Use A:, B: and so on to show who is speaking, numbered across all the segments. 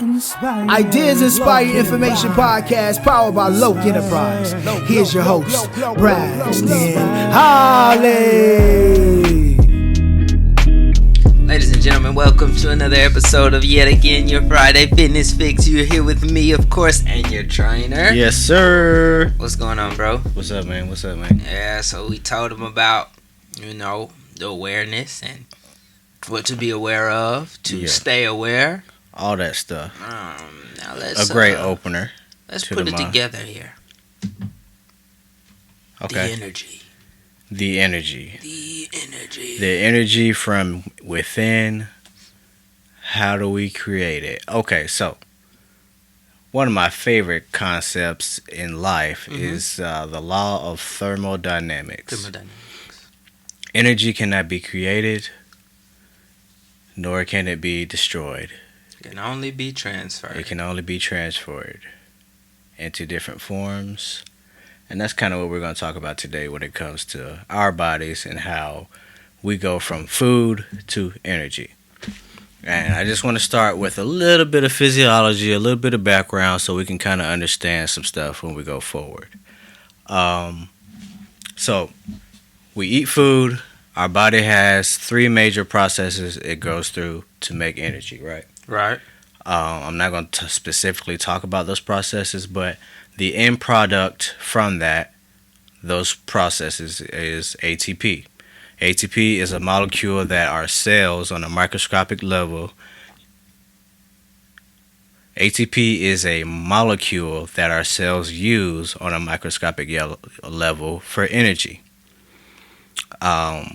A: Ideas Inspired Information Podcast powered by Lok Enterprise. Here's your host, Braxton Holley.
B: Ladies and gentlemen, welcome to another episode of yet again your Friday Fitness Fix. You're here with me, of course, and your trainer.
C: Yes, sir.
B: What's going on, bro?
C: What's up, man?
B: Yeah, so we told him about, the awareness and what to be aware of, to stay aware.
C: All that stuff.
B: Now let's
C: a great opener.
B: Let's put it together here.
C: Okay.
B: The energy.
C: The energy from within. How do we create it? Okay, so one of my favorite concepts in life is the law of thermodynamics. Energy cannot be created, nor can it be destroyed.
B: It can only be transferred.
C: It can only be transferred into different forms. And that's kind of what we're going to talk about today when it comes to our bodies and how we go from food to energy. And I just want to start with a little bit of physiology, a little bit of background so we can kind of understand some stuff when we go forward. So we eat food. Our body has three major processes it goes through to make energy, right?
B: Right.
C: I'm not going to specifically talk about those processes, but the end product from those processes is ATP. ATP is a molecule that our cells on a microscopic level. ATP is a molecule that our cells use on a microscopic level for energy. So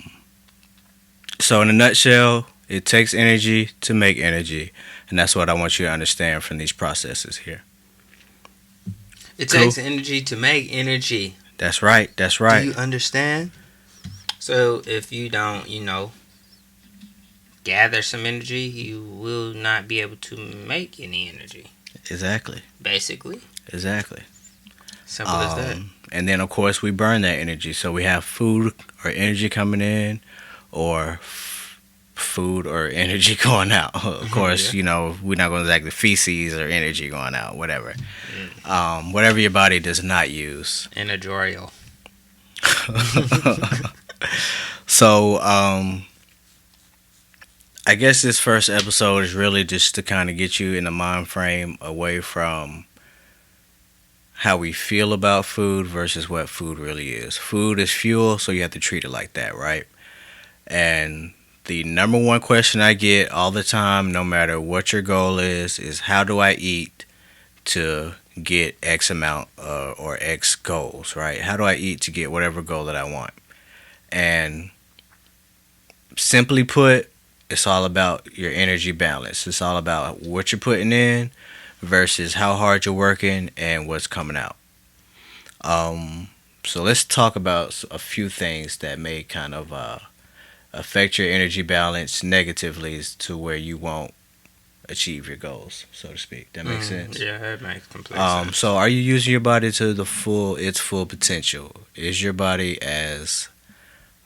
C: in a nutshell, it takes energy to make energy, and that's what I want you to understand from these processes here.
B: It takes energy to make energy.
C: That's right. Do
B: you understand? So if you don't, gather some energy, you will not be able to make any energy.
C: Exactly.
B: Basically.
C: Exactly.
B: Simple as that.
C: And then, of course, we burn that energy. So we have food or energy coming in, or food or energy going out. Of course, we're not going to exactly feces or energy going out, whatever. Whatever your body does not use.
B: Energial.
C: So, I guess this first episode is really just to kind of get you in the mind frame away from how we feel about food versus what food really is. Food is fuel, so you have to treat it like that, right? And the number one question I get all the time, no matter what your goal is how do I eat to get X amount or X goals, right? How do I eat to get whatever goal that I want? And simply put, it's all about your energy balance. It's all about what you're putting in versus how hard you're working and what's coming out. So let's talk about a few things that may kind of affect your energy balance negatively to where you won't achieve your goals, so to speak. That makes sense?
B: Yeah, it makes complete sense.
C: So are you using your body to its full potential? Is your body as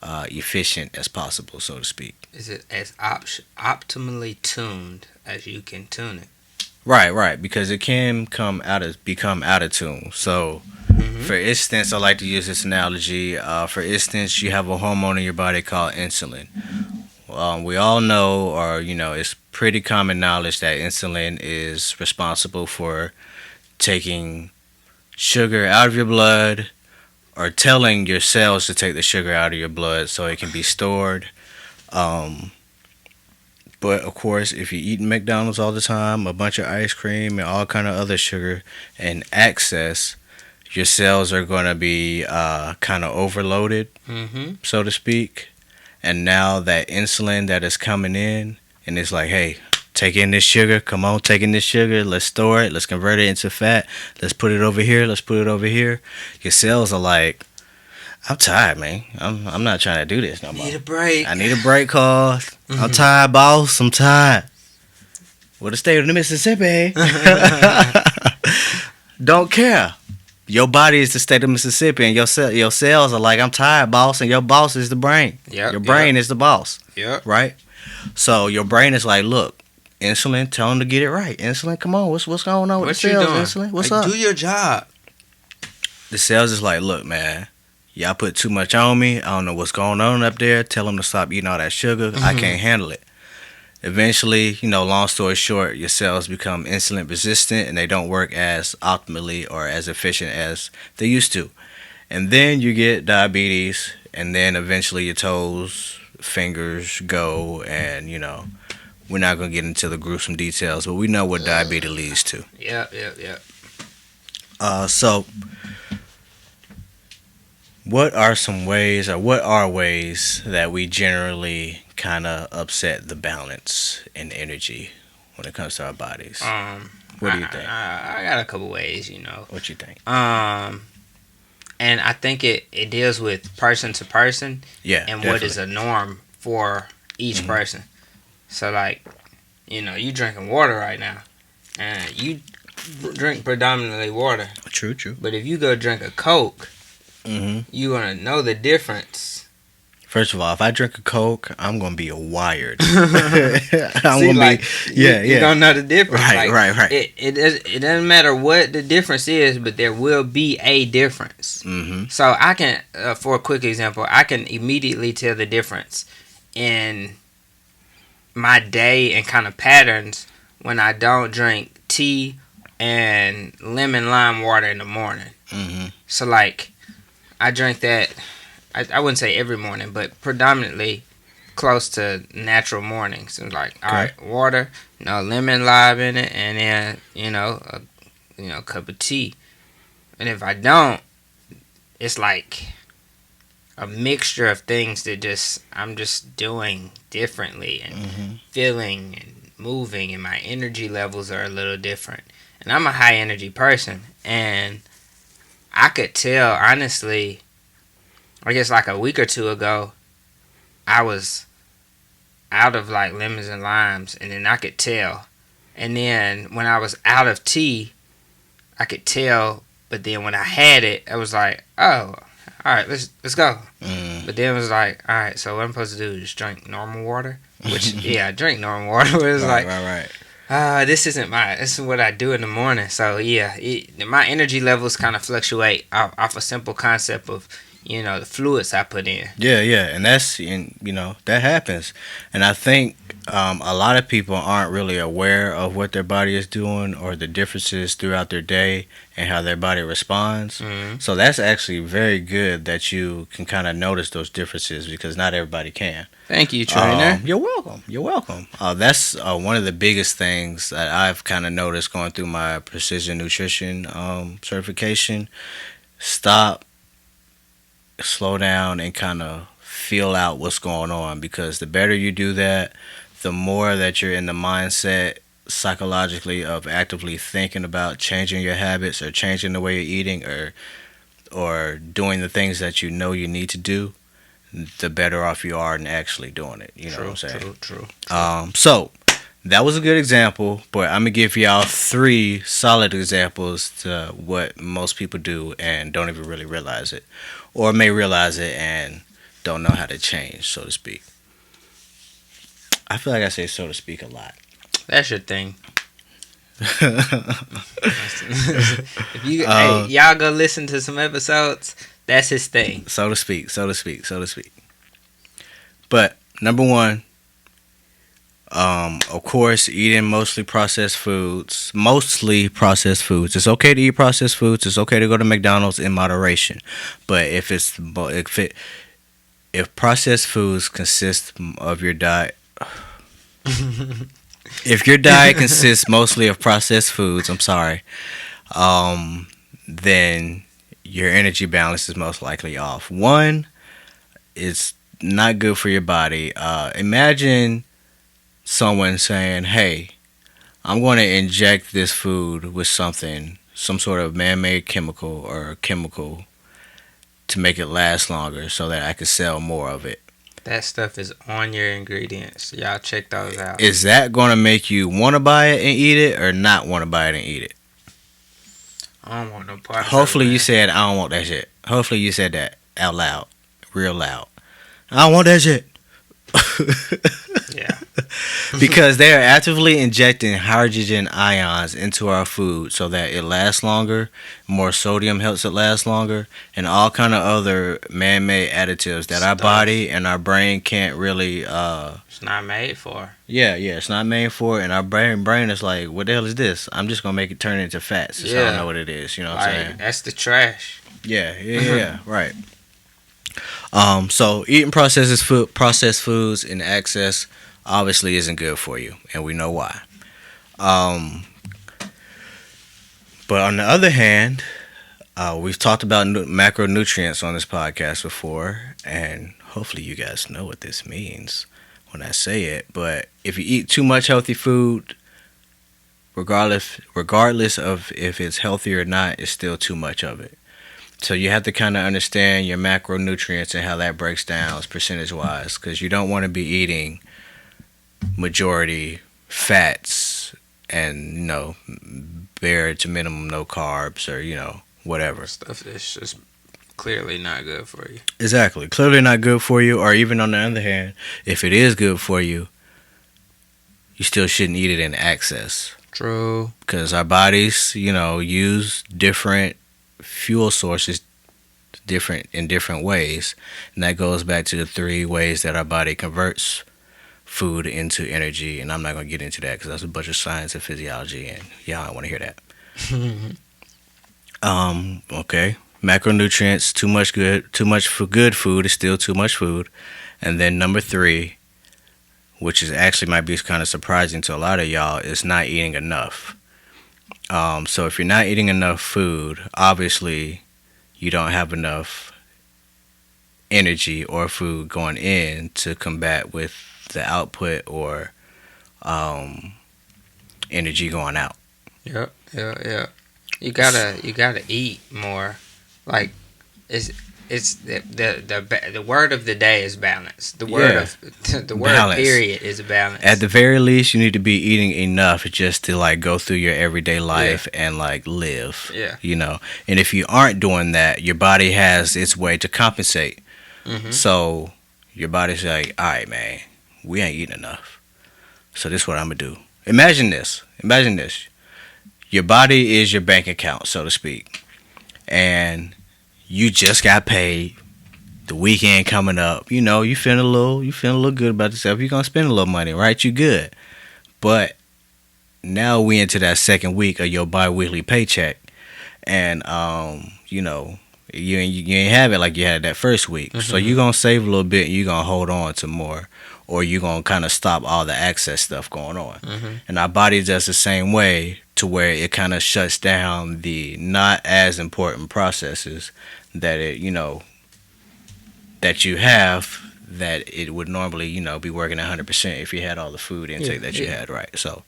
C: efficient as possible, so to speak?
B: Is it as optimally tuned as you can tune it?
C: Right, because it can become out of tune. So, for instance, I like to use this analogy. For instance, you have a hormone in your body called insulin. We all know, or it's pretty common knowledge that insulin is responsible for taking sugar out of your blood, or telling your cells to take the sugar out of your blood so it can be stored. But of course, if you're eating McDonald's all the time, a bunch of ice cream and all kind of other sugar and excess, your cells are going to be kind of overloaded, so to speak. And now that insulin that is coming in, and it's like, hey, take in this sugar. Come on, take in this sugar. Let's store it. Let's convert it into fat. Let's put it over here. Let's put it over here. Your cells are like, I'm tired, man. I'm not trying to do this no more.
B: Need a break.
C: I need a break, cause I'm tired, boss. I'm tired. Well, the state of Mississippi don't care. Your body is the state of Mississippi, and your cells are like, I'm tired, boss, and your boss is the brain. Your brain is the boss.
B: Yep.
C: Right? So your brain is like, look, Insulin, tell them to get it right. Insulin, come on, what's going on with the
B: What you
C: cells?
B: doing?
C: Insulin, what's
B: Like,
C: up?
B: do your job.
C: The cells is like, look, man, y'all put too much on me. I don't know what's going on up there. Tell them to stop eating all that sugar. I can't handle it. Eventually, long story short, your cells become insulin resistant and they don't work as optimally or as efficient as they used to. And then you get diabetes, and then eventually your toes, fingers go, and we're not going to get into the gruesome details, but we know what diabetes leads to.
B: Yep.
C: So what are some ways, or what are ways that we generally kind of upset the balance and energy when it comes to our bodies? What do you think?
B: I got a couple ways,
C: What you think?
B: And I think it deals with person to person.
C: Yeah,
B: and
C: definitely.
B: what is a norm for each person. So, like, you drinking water right now, and you drink predominantly water.
C: True.
B: But if you go drink a Coke,
C: Mm-hmm.
B: you're going to know the difference.
C: First of all, if I drink a Coke, I'm going to be wired.
B: You're going to know the difference.
C: Right.
B: It doesn't matter what the difference is, but there will be a difference.
C: Mm-hmm.
B: So I can, for a quick example, I can immediately tell the difference in my day and kind of patterns when I don't drink tea and lemon lime water in the morning.
C: Mm-hmm.
B: So, like, I drink that, I wouldn't say every morning, but predominantly close to natural mornings. So, like, all right, water, lemon lime in it, and then, a cup of tea. And if I don't, it's like a mixture of things that I'm just doing differently and feeling and moving, and my energy levels are a little different. And I'm a high energy person, and I could tell, honestly, I guess like a week or two ago, I was out of like lemons and limes, and then I could tell. And then when I was out of tea, I could tell, but then when I had it, I was like, oh, all right, let's go. But then it was like, all right, so what I'm supposed to do is just drink normal water? Which, yeah, I drink normal water, but it's right. This is what I do in the morning. So yeah, my energy levels kind of fluctuate off a simple concept of, the fluids I put in.
C: Yeah, and that happens. And I think a lot of people aren't really aware of what their body is doing or the differences throughout their day and how their body responds.
B: Mm-hmm.
C: So that's actually very good that you can kind of notice those differences, because not everybody can.
B: Thank you, trainer.
C: You're welcome. That's one of the biggest things that I've kind of noticed going through my precision nutrition certification. Stop, slow down, and kind of feel out what's going on, because the better you do that, the more that you're in the mindset psychologically of actively thinking about changing your habits or changing the way you're eating or doing the things that you need to do, the better off you are in actually doing it. You know what I'm saying?
B: True.
C: So that was a good example, but I'm gonna give y'all 3 solid examples to what most people do and don't even really realize it, or may realize it and don't know how to change, so to speak. I feel like I say so to speak a lot.
B: That's your thing. If you y'all go listen to some episodes, that's his thing.
C: So to speak. But number 1, of course, eating mostly processed foods. It's okay to eat processed foods. It's okay to go to McDonald's in moderation. But if processed foods consist of your diet, if your diet consists mostly of processed foods, then your energy balance is most likely off. 1, it's not good for your body. Imagine someone saying, hey, I'm going to inject this food with some sort of man-made chemical or chemical to make it last longer so that I can sell more of it.
B: That stuff is on your ingredients. Y'all check those out.
C: Is that going to make you want to buy it and eat it, or not want to buy it and eat it?
B: I don't want no part of it.
C: Hopefully you said, I don't want that shit. Hopefully you said that out loud, real loud. I don't want that shit.
B: Yeah.
C: Because they are actively injecting hydrogen ions into our food so that it lasts longer. More sodium helps it last longer, and all kind of other man-made additives that our body and our brain can't really.
B: It's not made for.
C: Yeah, it's not made for it, and our brain is like, what the hell is this? I'm just gonna make it turn into fats. Since I don't know what it is. You know what I'm saying?
B: That's the trash.
C: Yeah, right. So eating processed foods in excess obviously isn't good for you, and we know why. But on the other hand, we've talked about macronutrients on this podcast before, and hopefully you guys know what this means when I say it. But if you eat too much healthy food, regardless of if it's healthy or not, it's still too much of it. So you have to kind of understand your macronutrients and how that breaks down percentage-wise, because you don't want to be eating majority fats and, bare to minimum no carbs or, whatever.
B: Stuff that's just clearly not good for you.
C: Exactly. Clearly not good for you, or even on the other hand, if it is good for you, you still shouldn't eat it in excess.
B: True.
C: Because our bodies, use different fuel sources in different ways, and that goes back to the 3 ways that our body converts food into energy, and I'm not going to get into that because that's a bunch of science and physiology, and y'all don't want to hear that. Okay, macronutrients, too much for good food is still too much food. And then number 3, which is actually might be kind of surprising to a lot of y'all, is not eating enough. So if you're not eating enough food, obviously you don't have enough energy or food going in to combat with the output or energy going out.
B: Yep. You gotta eat more. Like it's the word of the day is balance. The word
C: Balance.
B: Period is balance.
C: At the very least, you need to be eating enough just to go through your everyday life and live.
B: Yeah.
C: And if you aren't doing that, your body has its way to compensate.
B: Mm-hmm.
C: So your body's like, all right, man, we ain't eating enough. So this is what I'm gonna do. Imagine this. Your body is your bank account, so to speak, and you just got paid. The weekend coming up, you feeling a little good about yourself. You're gonna spend a little money, right? You good. But now we into that second week of your bi-weekly paycheck, and you ain't have it like you had that first week. Mm-hmm. So you're gonna save a little bit, and you're gonna hold on to more, or you're gonna kind of stop all the excess stuff going on. Mm-hmm. And our body does the same way, to where it kind of shuts down the not as important processes that that you have, that it would normally be working 100% if you had all the food intake that you had, right? So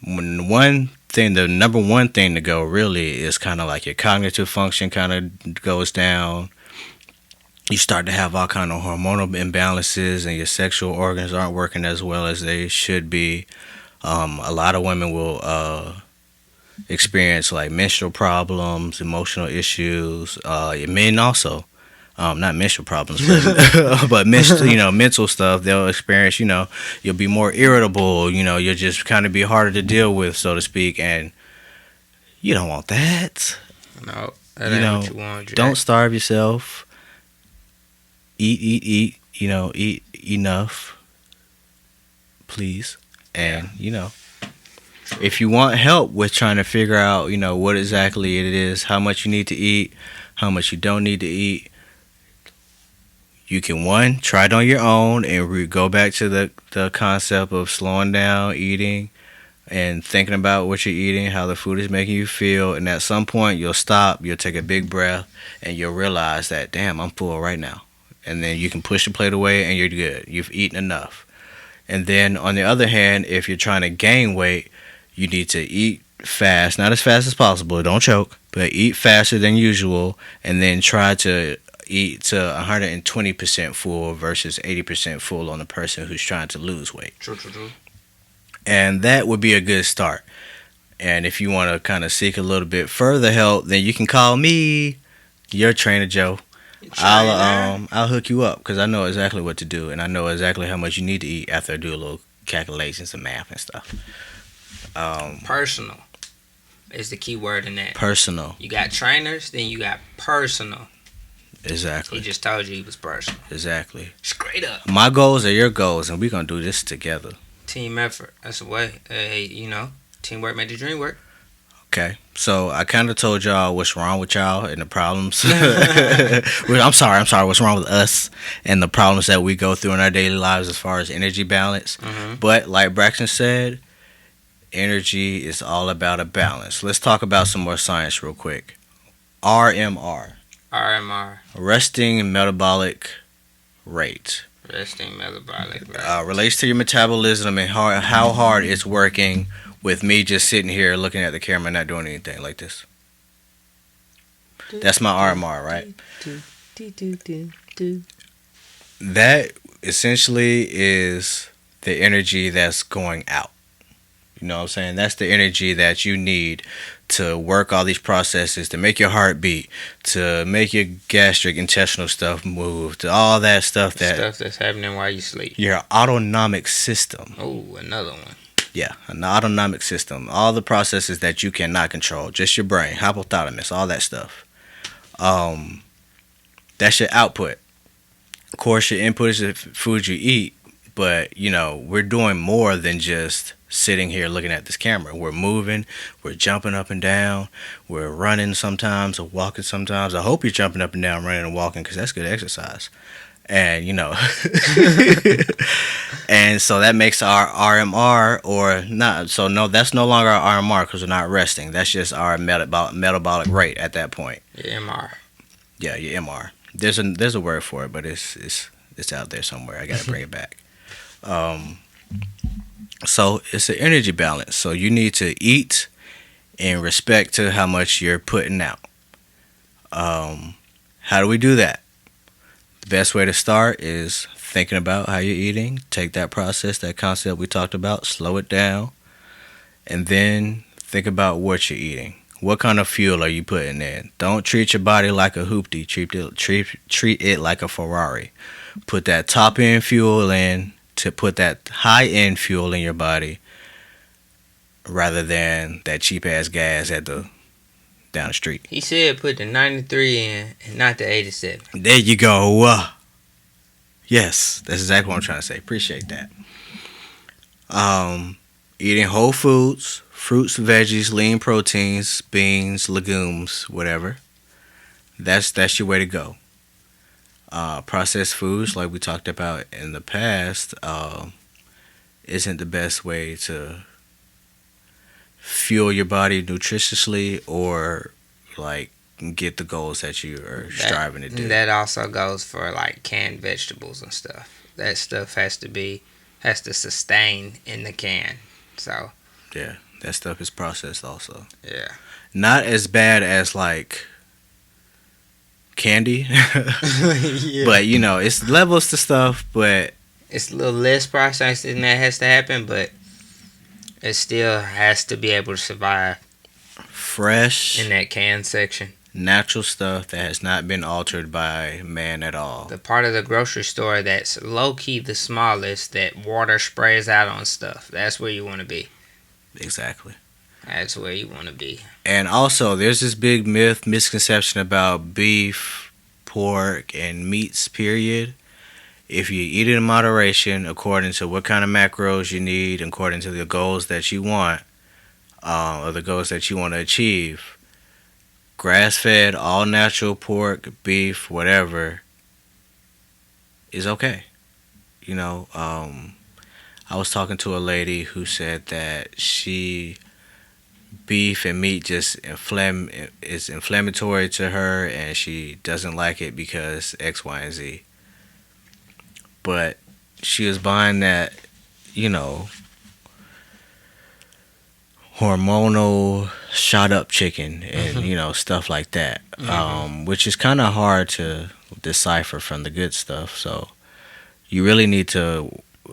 C: the number one thing to go really is kind of like your cognitive function kind of goes down. You start to have all kind of hormonal imbalances, and your sexual organs aren't working as well as they should be. A lot of women will experience menstrual problems, emotional issues. Men also, not menstrual problems, but mental stuff. They'll experience. You'll be more irritable. You'll just kind of be harder to deal with, so to speak, and you don't want that.
B: No, that ain't what you want. Jack.
C: Don't starve yourself. Eat. Eat enough, please. And if you want help with trying to figure out what exactly it is, how much you need to eat, how much you don't need to eat, you can try it on your own and go back to the concept of slowing down, eating, and thinking about what you're eating, how the food is making you feel. And at some point you'll stop, you'll take a big breath, and you'll realize that, damn, I'm full right now. And then you can push the plate away and you're good. You've eaten enough. And then on the other hand, if you're trying to gain weight, you need to eat fast, not as fast as possible, don't choke, but eat faster than usual, and then try to eat to 120% full versus 80% full on a person who's trying to lose weight.
B: True.
C: And that would be a good start. And if you want to kind of seek a little bit further help, then you can call me, your trainer Joe. I'll hook you up because I know exactly what to do, and I know exactly how much you need to eat after I do a little calculations and math and stuff.
B: Personal is the key word in that.
C: Personal.
B: You got trainers, then you got personal.
C: Exactly.
B: He just told you he was personal.
C: Exactly.
B: Straight up.
C: My goals are your goals, and we're gonna do this together.
B: Team effort. That's the way. Hey, teamwork made the dream work.
C: Okay, so I kind of told y'all what's wrong with y'all and the problems. I'm sorry. What's wrong with us and the problems that we go through in our daily lives as far as energy balance.
B: Mm-hmm.
C: But like Braxton said, energy is all about a balance. Let's talk about some more science real quick. RMR. Resting metabolic rate. Relates to your metabolism and how hard it's working. With me just sitting here looking at the camera and not doing anything like this. That's my RMR, right? That essentially is the energy that's going out. You know what I'm saying? That's the energy that you need to work all these processes, to make your heart beat, to make your gastric intestinal stuff move, to all that stuff
B: that's happening while you sleep.
C: Your autonomic system.
B: Oh, another one.
C: Yeah, an autonomic system. All the processes that you cannot control. Just your brain, hypothalamus, all that stuff. That's your output. Of course, your input is the food you eat. But, we're doing more than just sitting here looking at this camera. We're moving. We're jumping up and down. We're running sometimes or walking sometimes. I hope you're jumping up and down, running and walking because that's good exercise. And, and so that makes our RMR or not. So, no, that's no longer our RMR because we're not resting. That's just our metabolic rate at that point.
B: Your MR.
C: Yeah, your MR. There's a word for it, but it's out there somewhere. I got to bring it back. So it's an energy balance. So you need to eat in respect to how much you're putting out. How do we do that? The best way to start is thinking about how you're eating. Take that process, that concept we talked about, slow it down, and then think about what you're eating. What kind of fuel are you putting in? Don't treat your body like a hoopty. Treat it like a Ferrari. Put that top-end fuel in to put that high-end fuel in your body rather than that cheap-ass gas down the street.
B: He said put the 93 in and not the 87.
C: There you go. Yes, that's exactly what I'm trying to say. Appreciate that. Eating whole foods, fruits, veggies, lean proteins, beans, legumes, whatever. That's your way to go. Processed foods, like we talked about in the past, isn't the best way to fuel your body nutritiously or like get the goals that you are striving to do.
B: That also goes for like canned vegetables and stuff. That stuff has to sustain in the can. So
C: yeah, that stuff is processed also.
B: Yeah.
C: Not as bad as like candy. Yeah. But it's levels to stuff, but
B: it's a little less processing that has to happen, but it still has to be able to survive.
C: Fresh
B: in that can section.
C: Natural stuff that has not been altered by man at all.
B: The part of the grocery store that's low-key the smallest that water sprays out on stuff. That's where you want to be.
C: Exactly.
B: That's where you want to be.
C: And also, there's this big misconception about beef, pork, and meats, period. If you eat it in moderation, according to what kind of macros you need, according to the goals that you want, or the goals that you want to achieve, grass-fed, all-natural pork, beef, whatever, is okay. I was talking to a lady who said that beef and meat just is inflammatory to her, and she doesn't like it because X, Y, and Z. But she was buying that, hormonal shot up chicken and stuff like that, which is kind of hard to decipher from the good stuff. So you really need to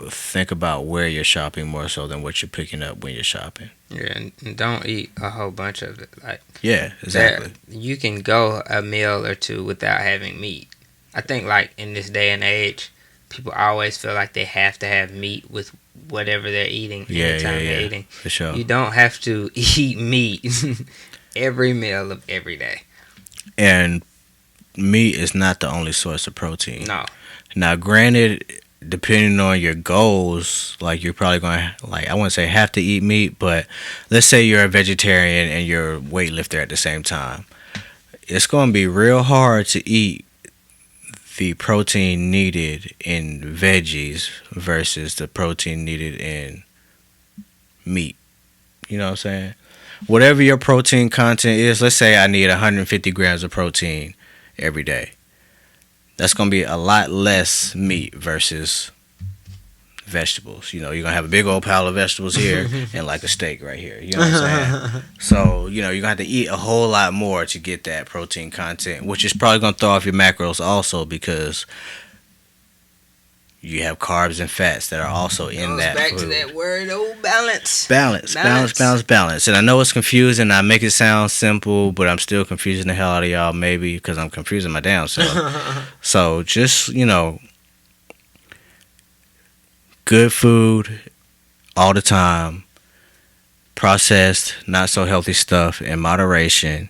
C: think about where you're shopping more so than what you're picking up when you're shopping.
B: Yeah, and don't eat a whole bunch of it.
C: Yeah, exactly.
B: You can go a meal or two without having meat. I think like in this day and age, people always feel like they have to have meat with whatever they're eating anytime they're eating.
C: For sure.
B: You don't have to eat meat every meal of every day.
C: And meat is not the only source of protein.
B: No.
C: Now, granted, depending on your goals, like you're probably going to, like, I wouldn't say have to eat meat, but let's say you're a vegetarian and you're a weightlifter at the same time. It's going to be real hard to eat the protein needed in veggies versus the protein needed in meat. You know what I'm saying? Whatever your protein content is, let's say I need 150 grams of protein every day. That's going to be a lot less meat versus vegetables. You know, you're going to have a big old pile of vegetables here and like a steak right here. You know what I'm saying? So, you know, you're going to have to eat a whole lot more to get that protein content, which is probably going to throw off your macros also because you have carbs and fats that are also in that
B: back
C: food.
B: to that word, balance.
C: Balance. And I know it's confusing. I make it sound simple, but I'm still confusing the hell out of y'all maybe because I'm confusing my damn self. So just, you know, good food all the time, processed, not so healthy stuff in moderation,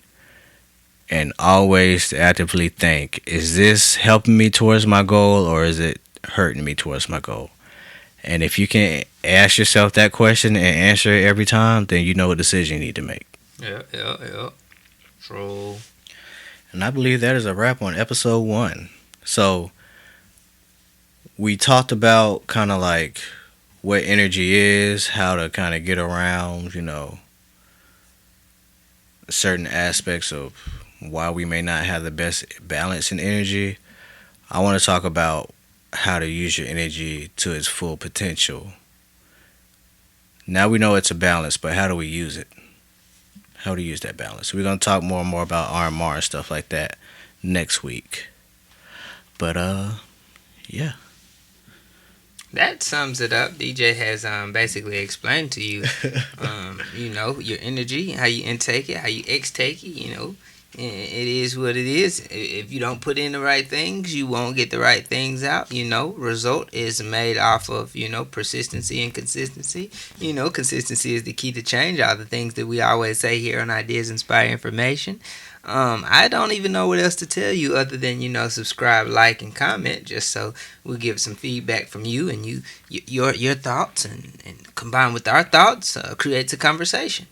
C: and always actively think, is this helping me towards my goal or is it hurting me towards my goal? And if you can ask yourself that question and answer it every time, then you know what decision you need to make.
B: Yeah. True.
C: And I believe that is a wrap on episode 1. So we talked about kind of like what energy is, how to kind of get around, you know, certain aspects of why we may not have the best balance in energy. I want to talk about how to use your energy to its full potential. Now we know it's a balance, but how do we use it? How to use that balance? We're going to talk more and more about RMR and stuff like that next week. But, yeah.
B: That sums it up. DJ has basically explained to you, you know, your energy, how you intake it, how you extake it, you know. It is what it is. If you don't put in the right things, you won't get the right things out. You know, result is made off of, you know, persistency and consistency. You know, consistency is the key to change. All the things that we always say here on Ideas Inspire Information. I don't even know what else to tell you other than, you know, subscribe, like, and comment, just so we'll give some feedback from you and your thoughts, and combined with our thoughts, creates a conversation.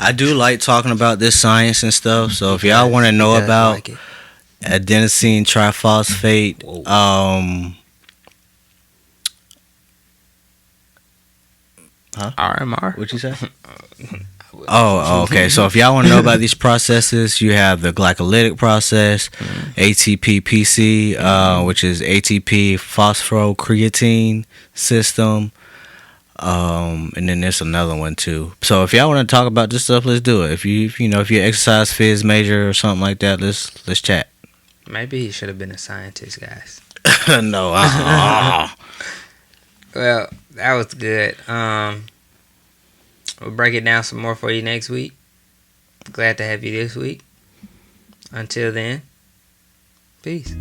C: I do like talking about this science and stuff, so if y'all want to know about like adenosine triphosphate,
B: RMR?
C: What'd you say? Oh, okay. So if y'all want to know about these processes, you have the glycolytic process, ATP-PC, which is ATP phosphocreatine system. And then there's another one too. So if y'all want to talk about this stuff, let's do it. If you're exercise phys major or something like that, let's chat.
B: Maybe he should have been a scientist, guys.
C: No.
B: Well, that was good. We'll break it down some more for you next week. Glad to have you this week. Until then, peace.